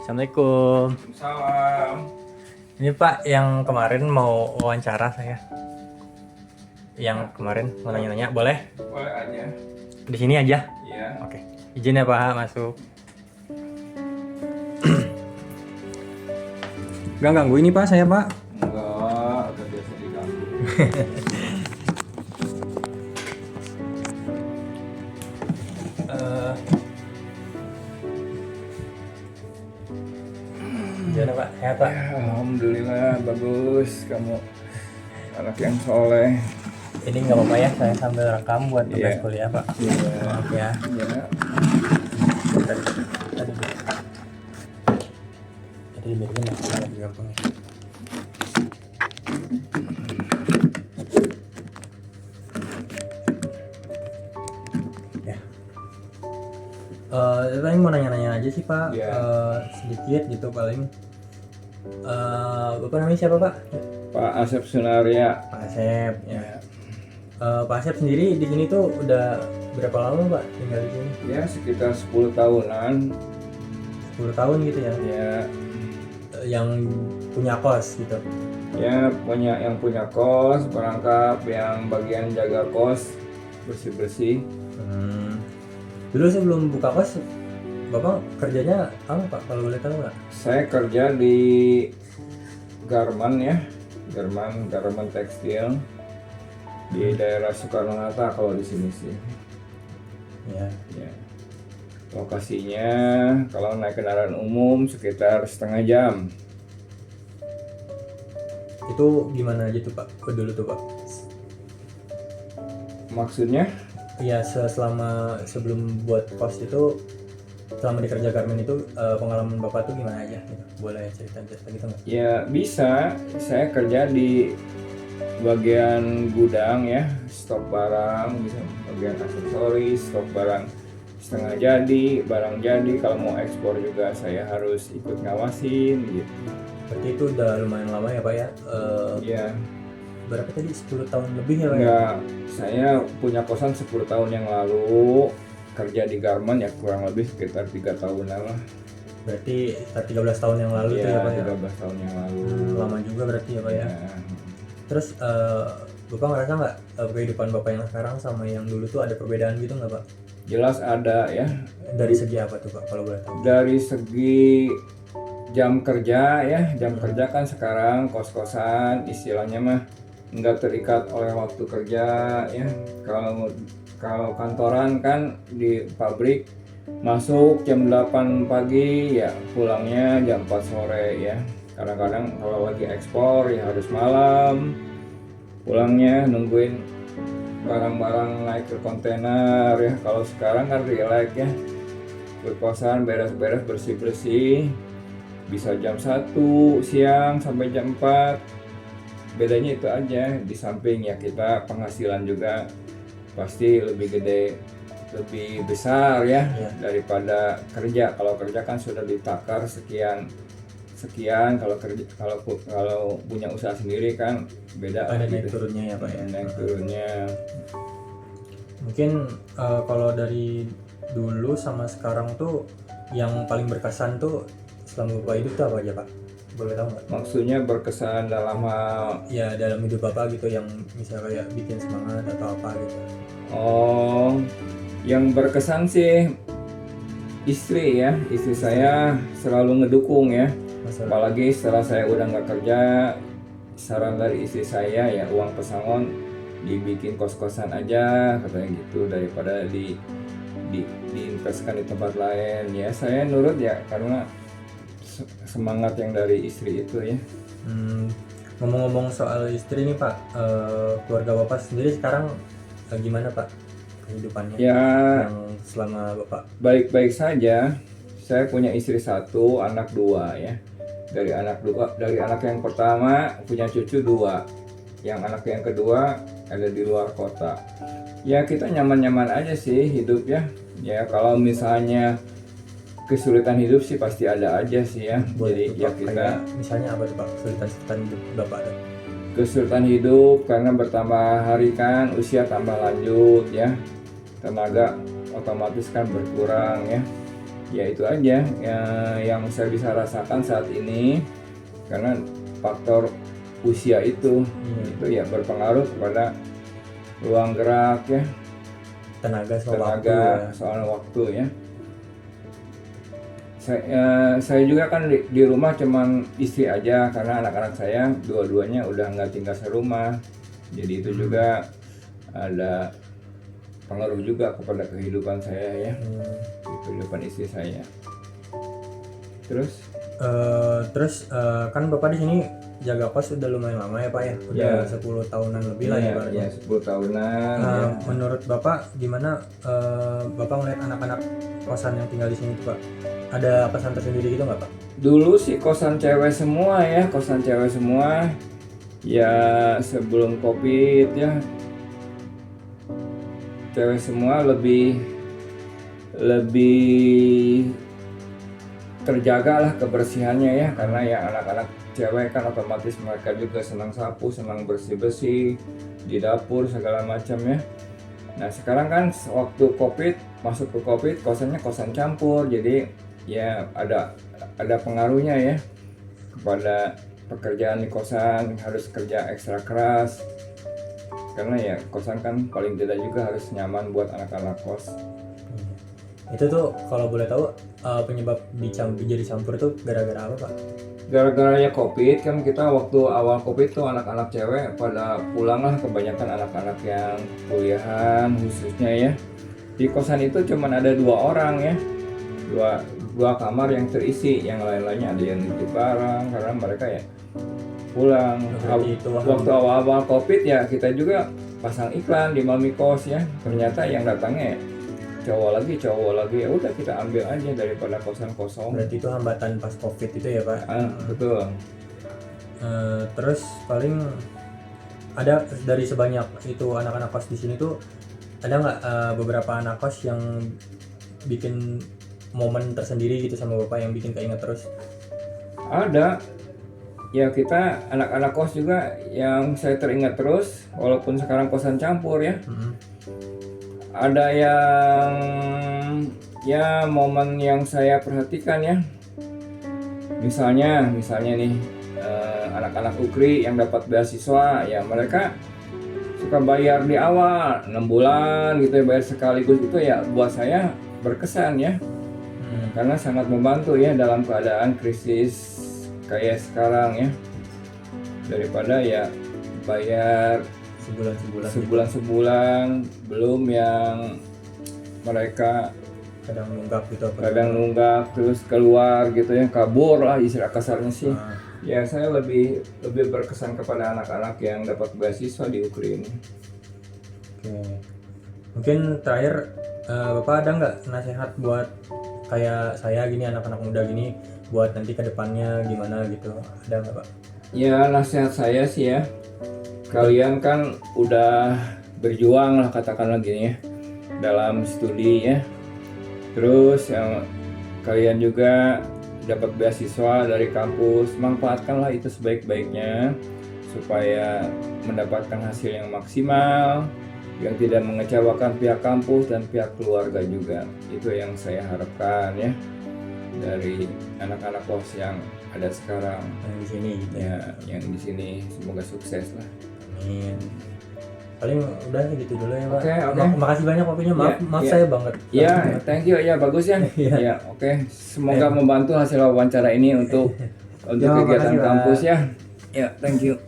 Assalamualaikum. Salam. Ini Pak, yang kemarin mau wawancara saya. Yang kemarin mau nanya-nanya, boleh? Boleh aja. Di sini aja. Iya. Oke. Izin ya Pak, masuk. Gak ganggu ini Pak, saya Pak. Enggak, udah biasa diganggu. Gimana Pak? Sehat Pak? Ya, alhamdulillah bagus. Kamu anak yang soleh. Ini nggak apa-apa ya, saya sambil rekam buat tugas Iya. kuliah Pak. Iya. Maaf ya. Ya. Tadi diberikan lebih gampang ya. Ya. Paling mau nanya-nanya aja sih Pak. Iya. Sedikit gitu paling. Bapak namanya siapa Pak? Pak Asep Sunaria. Pak Asep. Ya. Pak Asep sendiri di sini tuh udah berapa lama Pak tinggal di sini? Ya, sekitar 10 tahunan. 10 tahun gitu ya. Ya. Yang punya kos gitu. Ya, yang punya kos, perangkap, yang bagian jaga kos, bersih-bersih. Dulu sebelum buka kos, Bapak kerjanya apa Pak kalau boleh tahu nggak? Saya kerja di Garmen ya, Garmen tekstil di daerah Soekarno-Hatta kalau di sini sih. Ya. Ya. Lokasinya kalau naik kendaraan umum sekitar setengah jam. Itu gimana aja tuh Pak? Dulu tuh Pak? Maksudnya? Iya, selama sebelum buat kos itu, selama di kerja garmen itu pengalaman Bapak tuh gimana aja gitu? Boleh cerita-cerita gitu nggak? Ya bisa. Saya kerja di bagian gudang ya, stok barang, bisa bagian aksesoris, stok barang setengah jadi, barang jadi. Kalau mau ekspor juga saya harus ikut ngawasin gitu. Berarti itu udah lumayan lama ya Pak ya? Ya. Berapa tadi? 10 tahun lebih ya Pak ya? Enggak, saya punya kosan 10 tahun yang lalu, kerja di Garmen ya kurang lebih sekitar 3 tahunan lah. Berarti 13 tahun yang lalu tuh ya Pak ya? 13 tahun yang lalu. Lama juga berarti ya Pak ya? Ya. Terus Bapak ngerasa nggak kehidupan Bapak yang sekarang sama yang dulu tuh ada perbedaan gitu nggak Pak? Jelas ada ya. Dari segi apa tuh Pak kalau boleh tahu? Dari segi jam kerja ya, jam kerja kan sekarang kos-kosan istilahnya mah nggak terikat oleh waktu kerja ya. Kalau kantoran kan di pabrik masuk jam 8 pagi ya pulangnya jam 4 sore ya. Kadang-kadang kalau lagi ekspor ya harus malam pulangnya, nungguin barang-barang naik ke kontainer ya. Kalau sekarang kan relax ya, berkosan beres-beres bersih-bersih bisa jam 1 siang sampai jam 4. Bedanya itu aja, di samping ya kita penghasilan juga pasti lebih gede, lebih besar ya, daripada kerja. Kalau kerja kan sudah ditakar sekian, kalau punya usaha sendiri kan beda. Ada naik gitu. turunnya ya Pak ya? Naik turunnya. Mungkin kalau dari dulu sama sekarang tuh yang paling berkesan tuh selama Bapak hidup tuh apa aja Pak? Boleh tahu nggak? Maksudnya berkesan dalam hal Ya dalam hidup Bapak gitu yang misalnya kayak bikin semangat atau apa gitu. yang berkesan sih istri ya, istri saya selalu ngedukung ya. Apalagi setelah saya udah nggak kerja, saran dari istri saya ya uang pesangon dibikin kos-kosan aja katanya gitu, daripada diinvestkan di tempat lain ya. Saya nurut ya karena semangat yang dari istri itu ya. Ngomong-ngomong soal istri nih Pak, keluarga Bapak sendiri sekarang gimana Pak kehidupannya? Ya yang selama Bapak? Baik-baik saja. Saya punya istri 1, anak 2 ya. Dari anak yang pertama punya cucu 2, yang anak yang kedua ada di luar kota. Ya kita nyaman-nyaman aja sih hidup ya. Ya kalau misalnya kesulitan hidup sih pasti ada aja sih ya. Jadi ya kita misalnya apa tuh Pak kesulitan hidup Bapak ada? Kesulitan hidup karena bertambah hari kan, usia tambah lanjut ya, tenaga otomatis kan berkurang ya. Ya itu aja yang saya bisa rasakan saat ini, karena faktor usia itu ya berpengaruh kepada ruang gerak ya, tenaga soal waktu ya. Saya juga kan di rumah cuman istri aja, karena anak-anak saya dua-duanya udah nggak tinggal serumah, jadi itu juga ada pengaruh juga kepada kehidupan saya ya, kehidupan istri saya. Terus kan Bapak di sini jaga kos udah lumayan lama ya Pak ya, udah 10 tahunan lebih lah ya Pak. Ya 10 tahunan. Menurut Bapak gimana Bapak ngeliat anak-anak kosan yang tinggal di sini tuh Pak? Ada pesan tersendiri gitu nggak Pak? Dulu sih kosan cewek semua ya, ya sebelum COVID ya, cewek semua lebih terjaga lah kebersihannya ya, karena ya anak-anak cewek kan otomatis mereka juga senang sapu, senang bersih-bersih di dapur segala macam ya. Nah sekarang kan waktu masuk ke COVID kosannya kosan campur, jadi ya ada pengaruhnya ya kepada pekerjaan di kosan, harus kerja ekstra keras, karena ya kosan kan paling tidak juga harus nyaman buat anak-anak kos. Itu tuh kalau boleh tahu penyebab jadi campur itu gara-gara apa Pak? Gara-gara ya COVID kan, kita waktu awal COVID tuh anak-anak cewek pada pulang lah, kebanyakan anak-anak yang kuliahan khususnya ya. Di kosan itu cuman ada 2 orang ya, dua kamar yang terisi, yang lain-lainnya ada yang nitip barang karena mereka ya pulang. Waktu awal-awal COVID ya kita juga pasang iklan di Mamikos ya, ternyata yang datangnya cowok lagi, ya udah kita ambil aja daripada kosan kosong. Berarti itu hambatan pas COVID itu ya Pak? Betul. Terus paling ada dari sebanyak itu anak-anak kos di sini tuh ada nggak beberapa anak kos yang bikin momen tersendiri gitu sama Bapak yang bikin keinget terus? Ada. Ya kita anak-anak kos juga yang saya teringat terus, walaupun sekarang kosan campur ya. Ada yang ya momen yang saya perhatikan ya. Misalnya nih anak-anak UKRI yang dapat beasiswa ya, mereka suka bayar di awal 6 bulan gitu ya, bayar sekaligus. Itu ya buat saya berkesan ya. Karena sangat membantu ya dalam keadaan krisis kayak sekarang ya, daripada ya bayar sebulan belum yang mereka kadang nunggak terus keluar gitu ya, kabur lah istilah kasarnya sih. Ya saya lebih berkesan kepada anak-anak yang dapat beasiswa di UKRI ini. Oke. Mungkin terakhir Bapak ada nggak nasihat buat kayak saya gini, anak-anak muda gini, buat nanti ke depannya gimana gitu, ada nggak Pak? Ya nasihat saya sih ya, kalian kan udah berjuang lah katakanlah gini ya dalam studi ya, terus yang kalian juga dapat beasiswa dari kampus, manfaatkanlah itu sebaik-baiknya supaya mendapatkan hasil yang maksimal, yang tidak mengecewakan pihak kampus dan pihak keluarga juga. Itu yang saya harapkan ya dari anak-anak kos yang ada sekarang yang di sini gitu ya, yang di sini semoga sukses lah. Amin. Paling udah gitu dulu ya Pak. Oke. Makasih banyak waktunya. Maaf saya banget. Ya, thank you ya, bagus ya. Ya, oke. Semoga membantu hasil wawancara ini untuk kegiatan kampus ya. Ya, thank you.